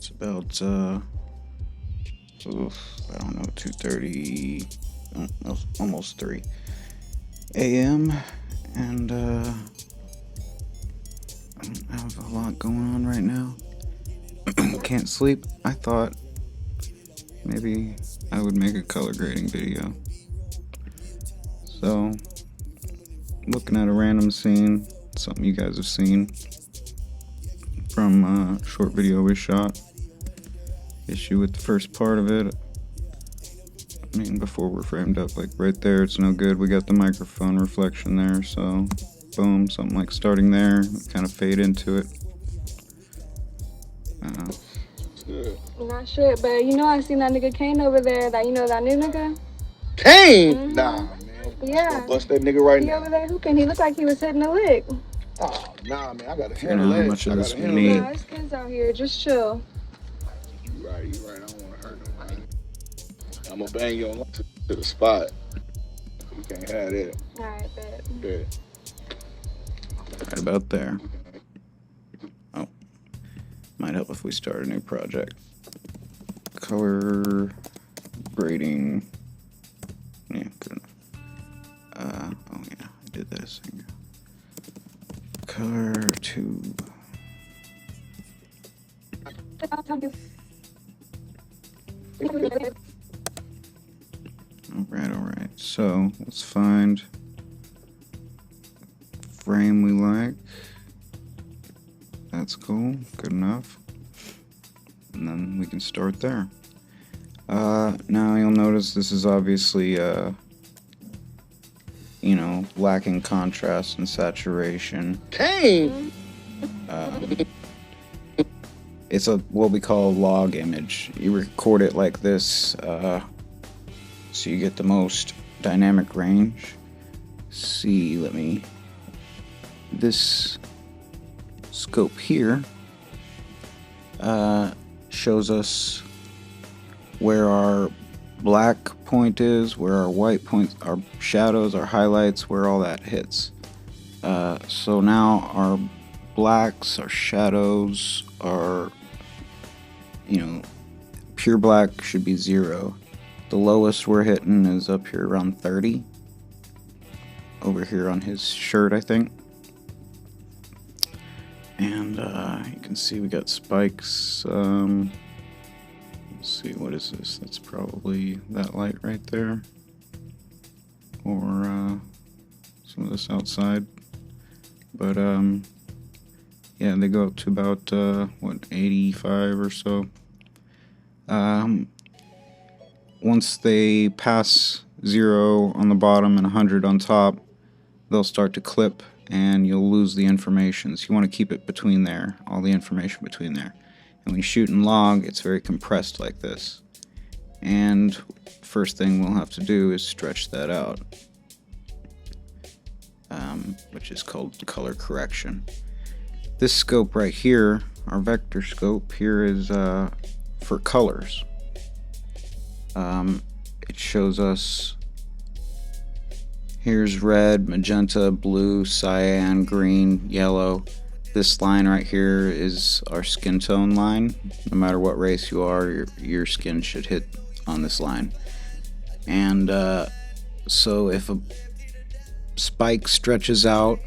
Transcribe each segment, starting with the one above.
It's about I don't know, 2:30, almost 3 a.m. and I don't have a lot going on right now. Can't sleep. I thought maybe I would make a color grading video. So, looking at a random scene, something you guys have seen from a short video we shot. Issue with the first part of it. I mean, before we're framed up, like right there, it's no good. We got the microphone reflection there, so boom, something like starting there, kind of fade into it. Not sure, but I seen that nigga Kane over there. That that new nigga. Kane? Mm-hmm. Nah, man. Yeah. Bust that nigga right now. He over there hooping. He looked like he was hitting a lick. Oh, nah, man. I gotta You know how much of this we need. Nah, there's kids out here. Just chill. You right. I don't want to hurt nobody. I'm gonna bang you on to the spot. You can't have that. Alright, bet. Right about there. Oh, might help if we start a new project. Color grading. Yeah, good enough. Oh yeah, I did this. Color tube. Alright. So let's find frame we like. That's cool. Good enough. And then we can start there. Now you'll notice this is obviously lacking contrast and saturation. Kane! It's what we call a log image. You record it like this, so you get the most dynamic range. This scope here shows us where our black point is, where our white points, our shadows, our highlights, where all that hits. So now our blacks, our shadows, our pure black should be 0. The lowest we're hitting is up here around 30. Over here on his shirt, I think. And you can see we got spikes. Let's see, what is this? That's probably that light right there. Or some of this outside. But yeah, they go up to about 85 or so. Once they pass 0 on the bottom and 100 on top, they'll start to clip and you'll lose the information. So you want to keep it between there, all the information between there. And when you shoot in log, it's very compressed like this. And first thing we'll have to do is stretch that out, which is called color correction. This scope right here, our vector scope here, is for colors. It shows us, here's red, magenta, blue, cyan, green, yellow. This line right here is our skin tone line. No matter what race you are, your skin should hit on this line. And so if a spike stretches out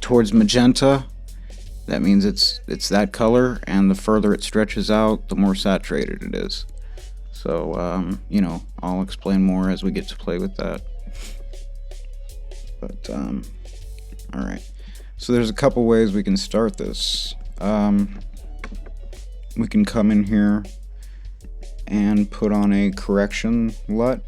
towards magenta, that means it's that color, and the further it stretches out, the more saturated it is. So I'll explain more as we get to play with that. But alright, so there's a couple ways we can start this. We can come in here and put on a correction LUT.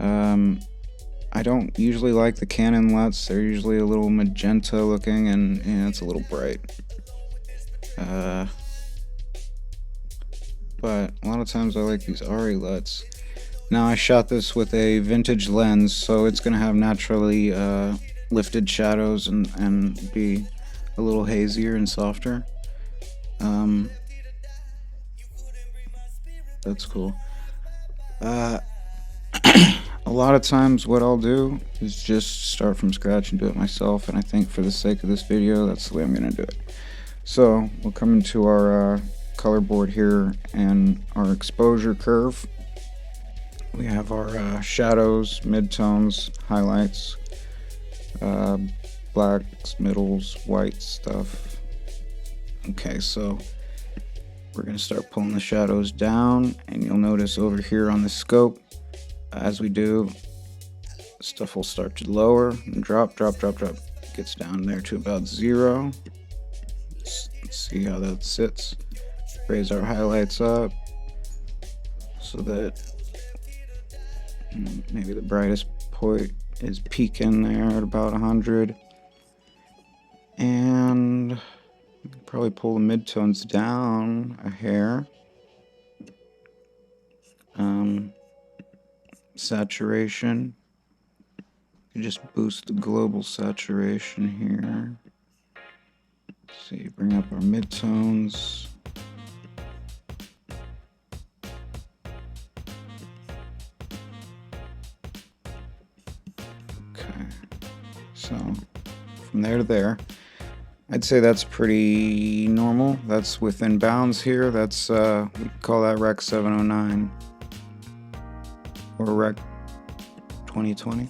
I don't usually like the Canon LUTs. They're usually a little magenta looking, and it's a little bright. But a lot of times I like these ARRI LUTs. Now I shot this with a vintage lens, so it's going to have naturally lifted shadows and be a little hazier and softer. That's cool. A lot of times what I'll do is just start from scratch and do it myself, and I think for the sake of this video, that's the way I'm going to do it. So we'll come into our color board here and our exposure curve. We have our shadows, midtones, highlights, blacks, middles, white stuff. Okay, so we're going to start pulling the shadows down, and you'll notice over here on the scope, as we do, stuff will start to lower and drop. Gets down there to about 0. Let's see how that sits. Raise our highlights up so that maybe the brightest point is peaking there at about 100. And probably pull the midtones down a hair. Saturation. You just boost the global saturation here. Let's see, bring up our midtones. Okay, so from there to there, I'd say that's pretty normal. That's within bounds here. That's we call that Rec 709 or Rec 2020.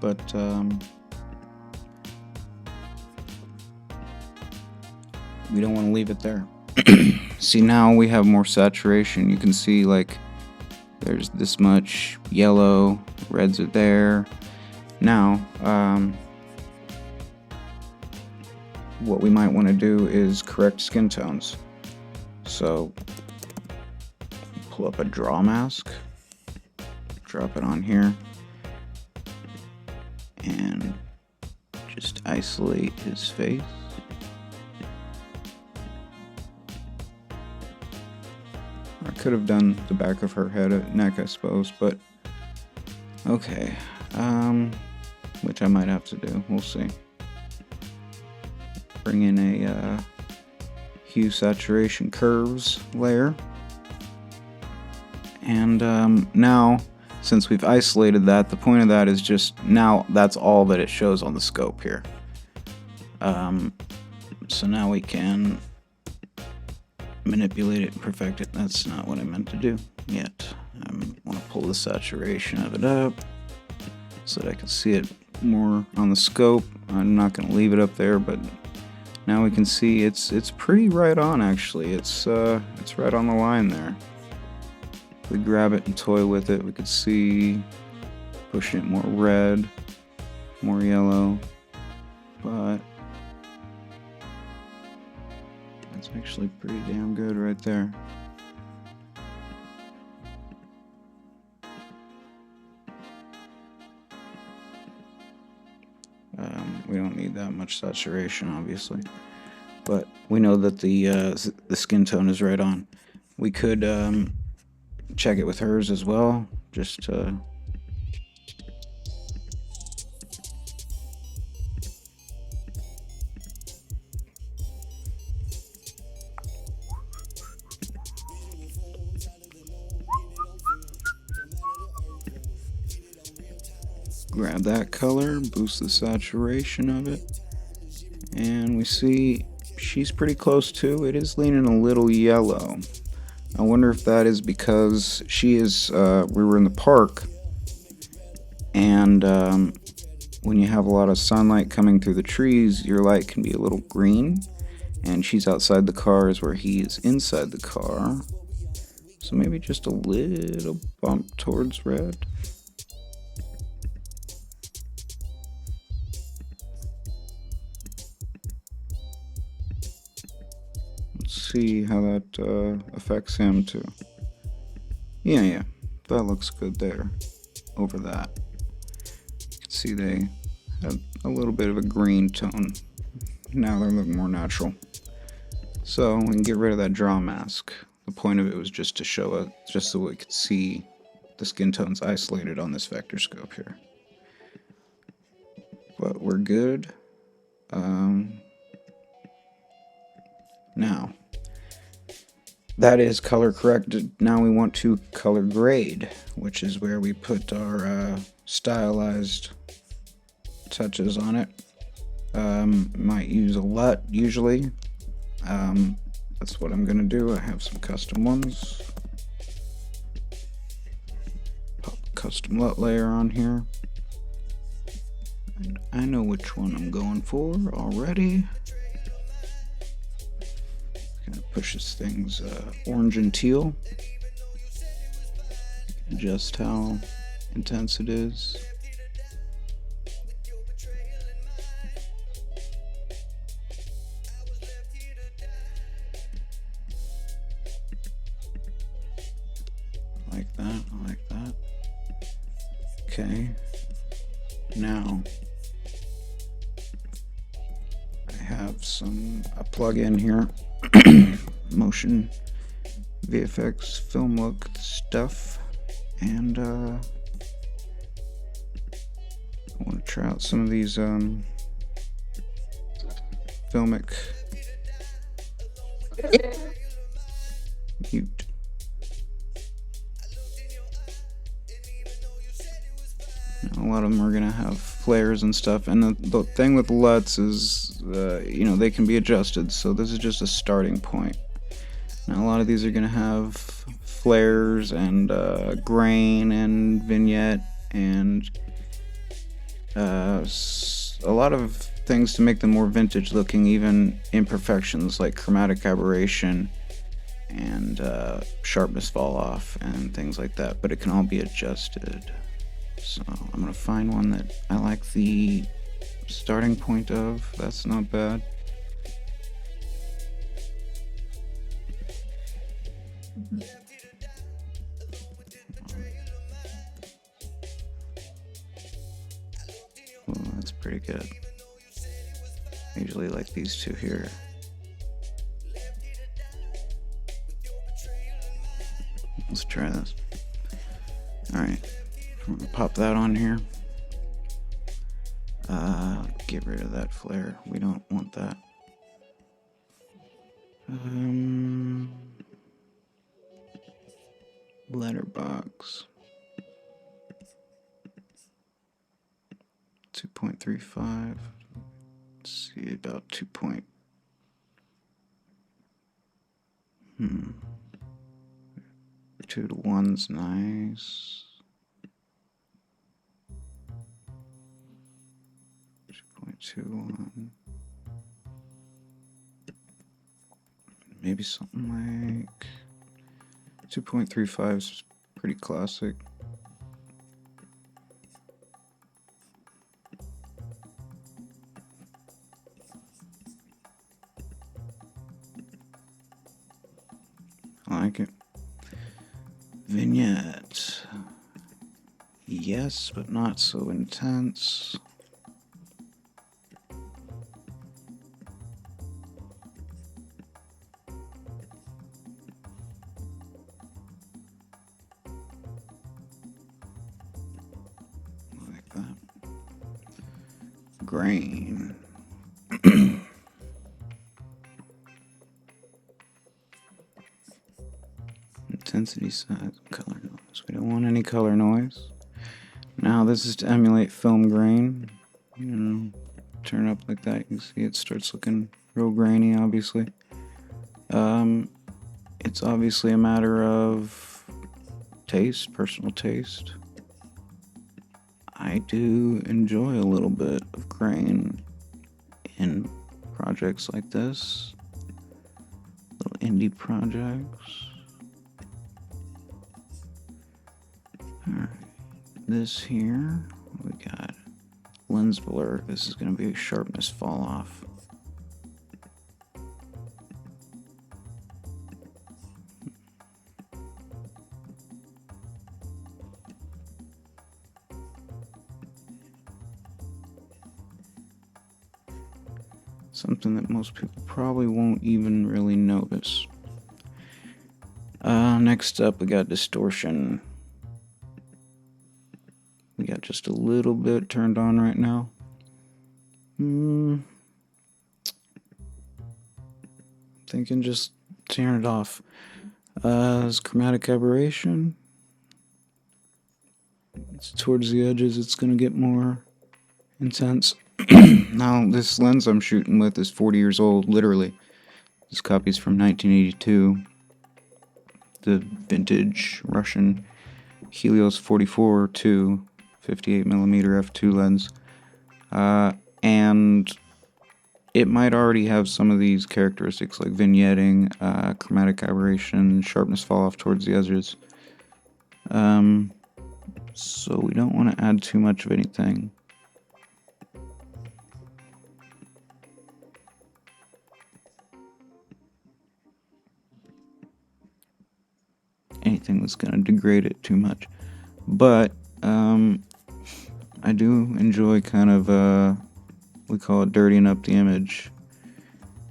But we don't want to leave it there. See, now we have more saturation. You can see like there's this much yellow, reds are there. Now, what we might want to do is correct skin tones. So pull up a draw mask, drop it on here, and just isolate his face. I could have done the back of her head, neck, I suppose, but okay. Which I might have to do. We'll see. Bring in a hue saturation curves layer, and now, since we've isolated that, the point of that is just now that's all that it shows on the scope here. So now we can manipulate it and perfect it. That's not what I meant to do yet. I want to pull the saturation of it up so that I can see it more on the scope. I'm not going to leave it up there, but now we can see it's pretty right on, actually. It's right on the line there. If we grab it and toy with it, we could see pushing it more red, more yellow, but that's actually pretty damn good right there. We don't need that much saturation, obviously, but we know that the skin tone is right on. We could check it with hers as well, just to grab that color, boost the saturation of it, and we see she's pretty close too. It is leaning a little yellow. I wonder if that is because she is, we were in the park, and when you have a lot of sunlight coming through the trees, your light can be a little green, and she's outside the car is where he is inside the car. So maybe just a little bump towards red. See how that affects him too. Yeah, that looks good there over that. You can see they have a little bit of a green tone. Now they're looking more natural. So we can get rid of that draw mask. The point of it was just to show it, just so we could see the skin tones isolated on this vector scope here. But we're good. Now, that is color corrected. Now we want to color grade, which is where we put our stylized touches on it. Might use a LUT usually. That's what I'm gonna do. I have some custom ones. Pop a custom LUT layer on here. And I know which one I'm going for already. Kind of pushes things orange and teal. Adjust how intense it is. Like that, I like that. Okay. Now I have a plug-in here. Motion VFX film look stuff, and I want to try out some of these Filmic mute. A lot of them are gonna have flares and stuff, and the thing with LUTs is, you know, they can be adjusted. So this is just a starting point. Now a lot of these are gonna have flares and grain and vignette and a lot of things to make them more vintage looking, even imperfections like chromatic aberration and sharpness fall off and things like that, but it can all be adjusted. So I'm gonna find one that I like the starting point of. That's not bad. Oh, that's pretty good. I usually like these two here. Let's try this. Alright, I'm gonna pop that on here. Get rid of that flare. We don't want that. Letterbox 2.35. Let's see, about 2. 2 to 1's nice. 2.21. Maybe something like 2.35 is pretty classic. I like it. Vignette. Yes, but not so intense. Like that. Grain. Intensity, size, color noise. We don't want any color noise. Now this is to emulate film grain. You know, turn it up like that. You can see it starts looking real grainy, obviously. It's obviously a matter of taste, personal taste. I do enjoy a little bit of grain in projects like this. Little indie projects. Alright, this here, we got lens blur. This is going to be a sharpness fall off. Something that most people probably won't even really notice. Next up, we got distortion. We got just a little bit turned on right now. Thinking just turn it off. It's chromatic aberration. It's towards the edges, it's gonna get more intense. Now, this lens I'm shooting with is 40 years old, literally. This copy's from 1982. The vintage Russian Helios 44-2 58mm f2 lens. And it might already have some of these characteristics like vignetting, chromatic aberration, sharpness fall off towards the edges. So we don't want to add too much of anything. Anything that's going to degrade it too much. But I do enjoy kind of, we call it dirtying up the image.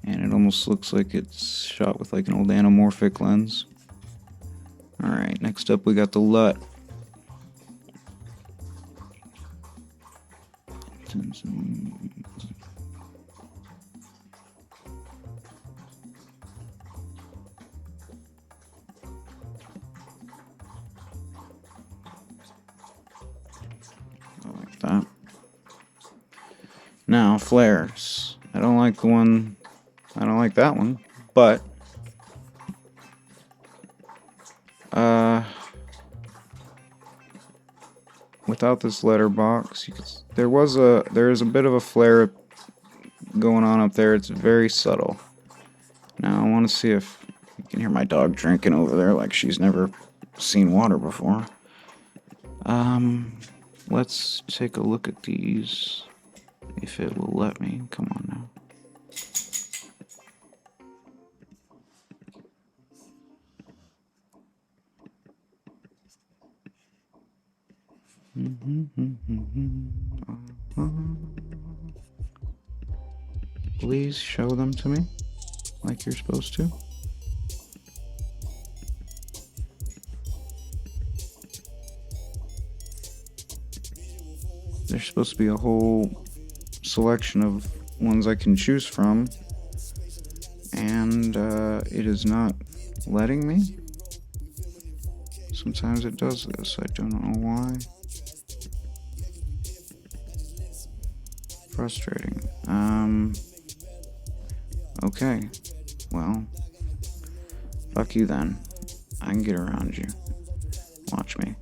And it almost looks like it's shot with like an old anamorphic lens. Alright, next up we got the LUT. Like that. Now, flares. I don't like that one, but without this letterbox, there is a bit of a flare going on up there. It's very subtle. Now I want to see if you can hear my dog drinking over there like she's never seen water before. Let's take a look at these, if it will let me. Come on now. Please show them to me like you're supposed to. There's supposed to be a whole selection of ones I can choose from, and it is not letting me. Sometimes it does this, I don't know why. Frustrating. Okay. Well, fuck you then. I can get around you. Watch me.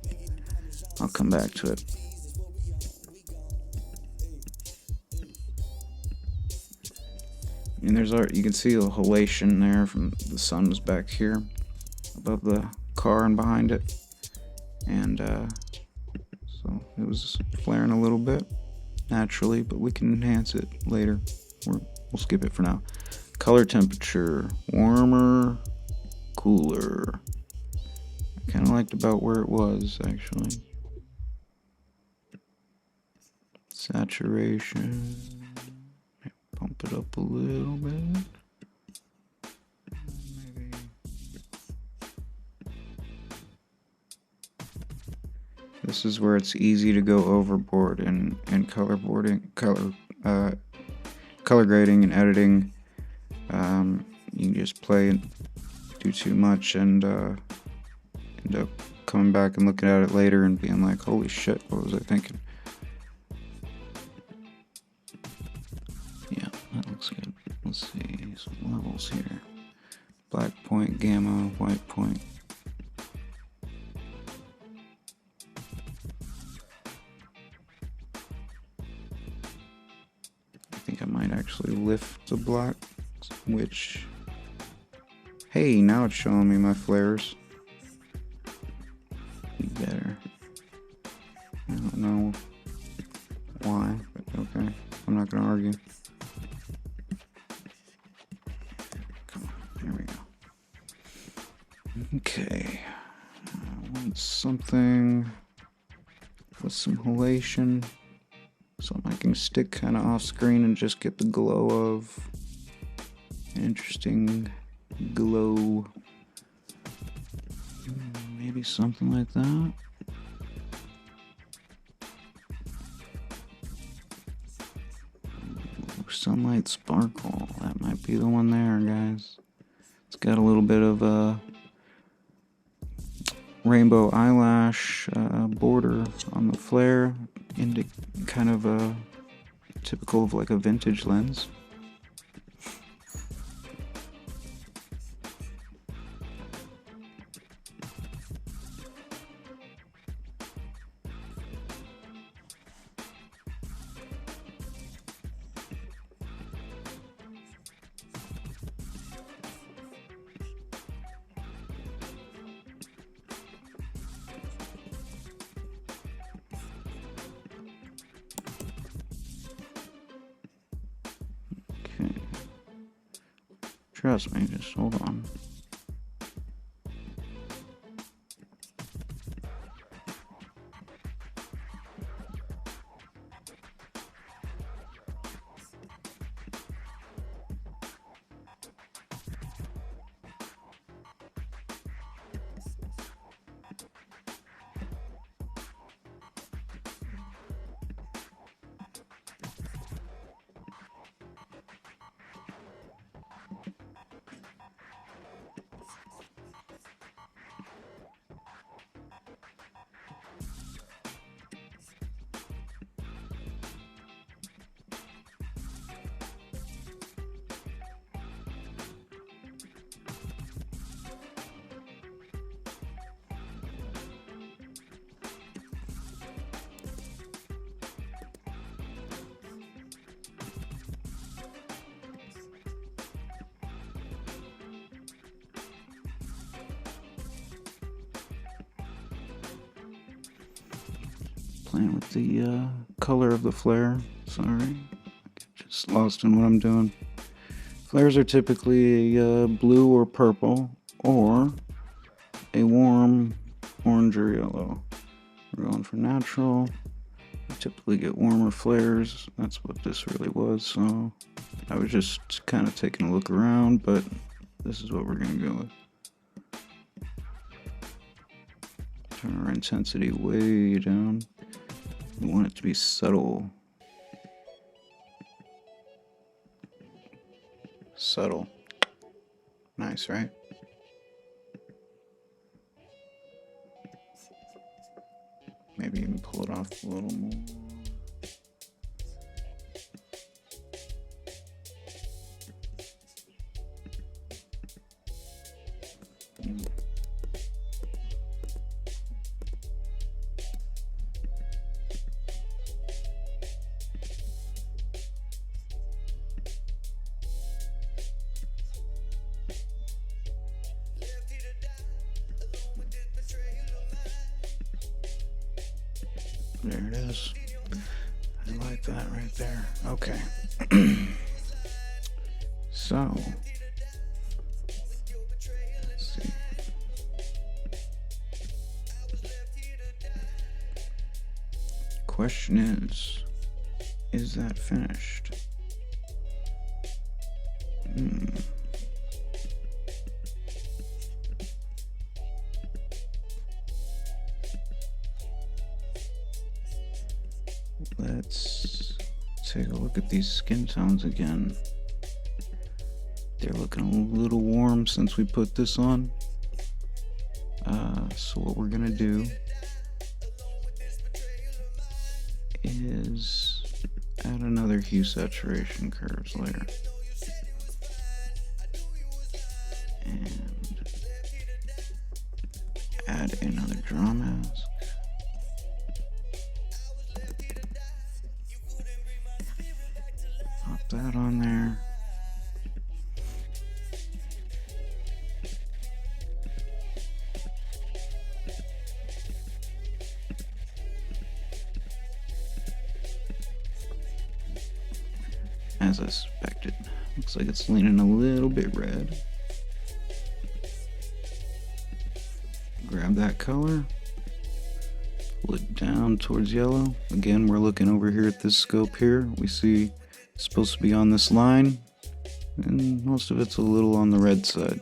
I'll come back to it. And you can see the halation there from the sun was back here above the car and behind it. And so it was flaring a little bit naturally, but we can enhance it later. We'll skip it for now. Color temperature, warmer, cooler. I kind of liked about where it was, actually. Saturation. Pump it up a little bit. Maybe. This is where it's easy to go overboard in color grading and editing. You can just play and do too much and end up coming back and looking at it later and being like, holy shit, what was I thinking? Yeah, that looks good. Let's see some levels here. Black point, gamma, white point. I think I might actually lift the black, which, hey, now it's showing me my flares. Be better. I don't know why, but okay. I'm not gonna argue. Come on, here we go. Okay. I want something with some halation. Something I can stick kind of off screen and just get the glow of an interesting glow. Maybe something like that. Sunlight sparkle. That might be the one there, guys. It's got a little bit of a rainbow eyelash border on the flare, into kind of typical of like a vintage lens. Okay. Trust me, just hold on. Playing with the color of the flare. Sorry, just lost in what I'm doing. Flares are typically a blue or purple, or a warm orange or yellow. We're going for natural. I typically get warmer flares. That's what this really was. So I was just kind of taking a look around, but this is what we're gonna go with. Turn our intensity way down. We want it to be subtle. Subtle. Nice, right? Maybe even pull it off a little more. There it is. I like that right there. Okay. So, let's see. Question is that finished? Let's take a look at these skin tones again. They're looking a little warm since we put this on. So what we're gonna do is add another hue saturation curves layer. And add another draw mask. Pop that on there. As I suspected. Looks like it's leaning a little bit red. Grab that color. Pull it down towards yellow. Again, we're looking over here at this scope here. We see it's supposed to be on this line. And most of it's a little on the red side.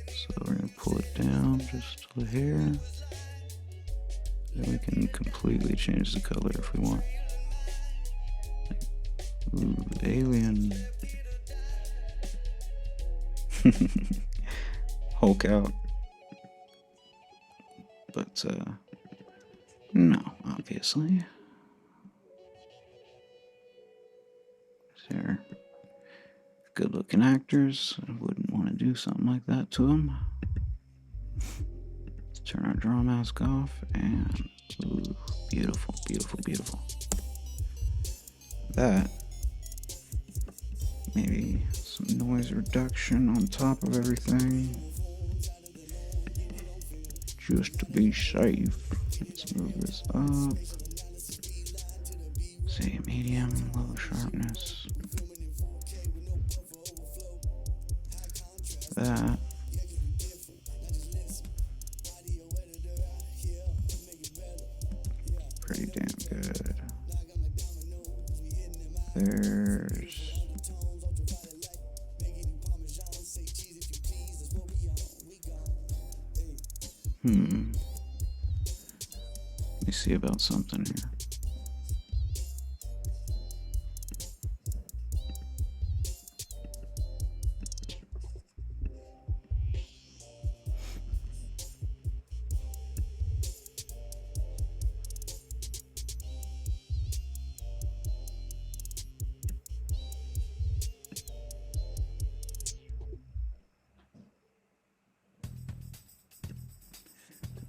So we're going to pull it down just a hair. Then we can completely change the color if we want. Ooh, alien. Hulk out. But, no, obviously. They're good looking actors. I wouldn't want to do something like that to them. Let's turn our draw mask off and ooh, beautiful, beautiful, beautiful. That, maybe some noise reduction on top of everything. Just to be safe. Let's move this up. Say medium, low sharpness. That. Pretty damn good. There's let me see about something here.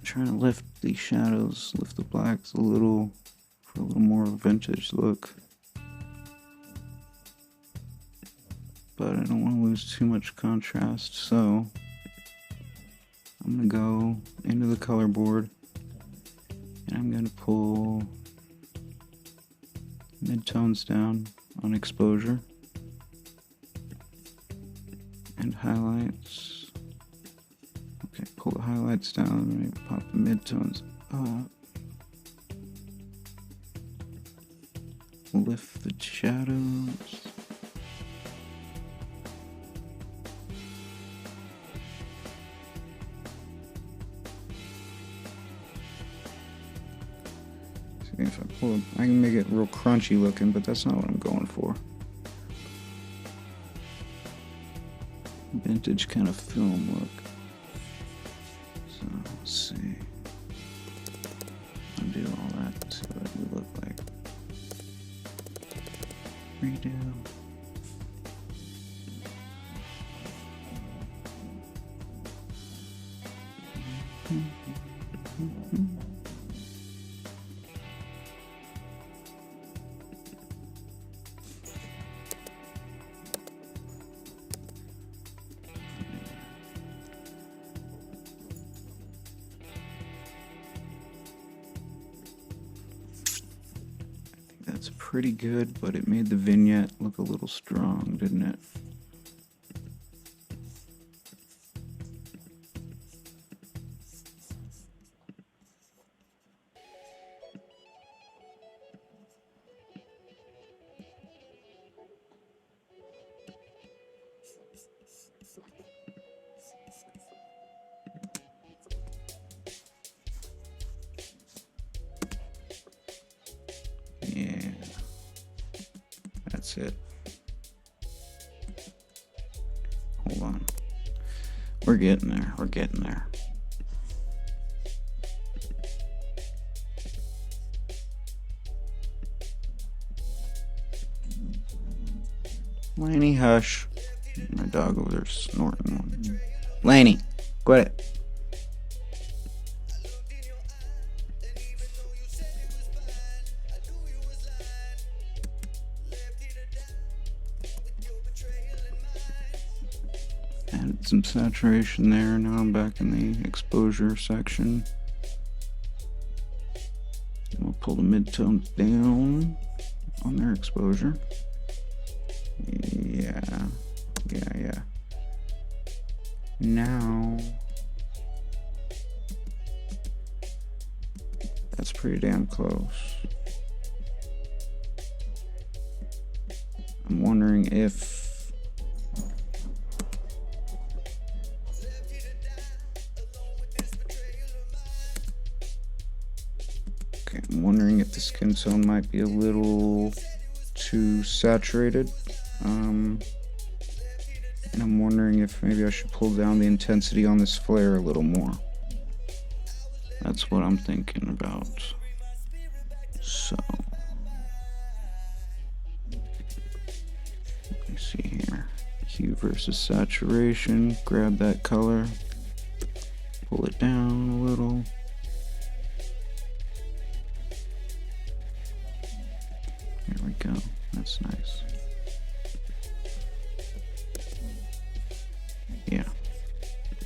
Trying to lift the shadows, lift the blacks a little for a little more vintage look. But I don't want to lose too much contrast, so I'm going to go into the color board and I'm going to pull midtones down on exposure and highlights. Okay, pull the highlights down and maybe pop the midtones up. Lift the shadows. See if I pull it, I can make it real crunchy looking, but that's not what I'm going for. Vintage kind of film look. So let's see. I'll do all that so that we look like redo. That's pretty good, but it made the vignette look a little strong, didn't it? Yeah, that's it. Hold on. We're getting there. We're getting there. Laney, hush. My dog over there snorting. Laney, quit it. Added some saturation there. Now I'm back in the exposure section. And we'll pull the midtones down on their exposure. Yeah. Now, that's pretty damn close. I'm wondering if the skin tone might be a little too saturated. And I'm wondering if maybe I should pull down the intensity on this flare a little more. That's what I'm thinking about. So see here. Hue versus saturation. Grab that color. Pull it down a little. There we go. That's nice. Yeah,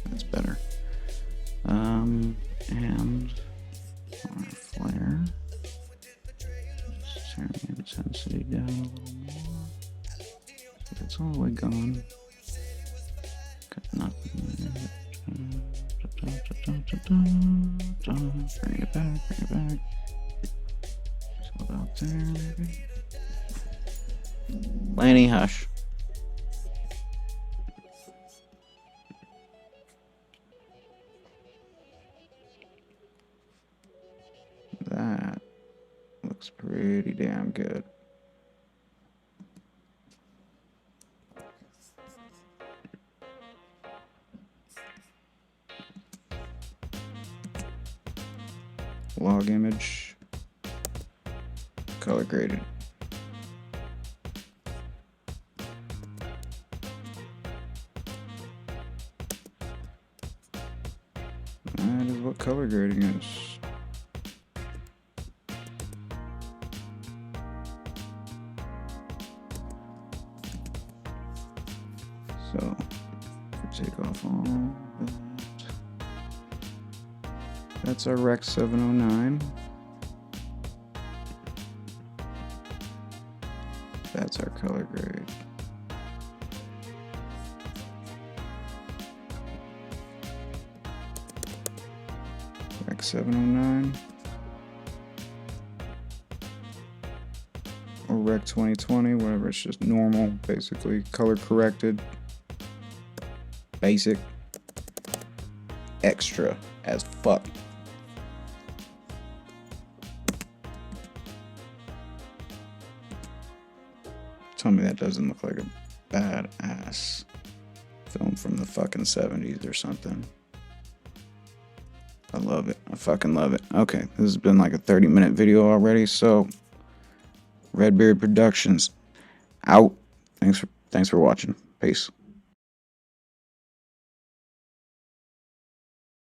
that's better. And our flare. Just turn the intensity down a little more. So it's all the way gone. Got nothing there. Bring it back. So about there, maybe. Lanny, hush. That looks pretty damn good. Log image, color graded. That is what color grading is. So, if we take off all that, that's our Rec 709. That's our color grade. Rec 709. Or Rec 2020, whatever, it's just normal, basically, color corrected. Basic. Extra as fuck. Tell me that doesn't look like a badass film from the fucking 70s or something. I love it. I fucking love it. Okay, this has been like a 30-minute video already, so Redbeard Productions out. Thanks for watching. Peace.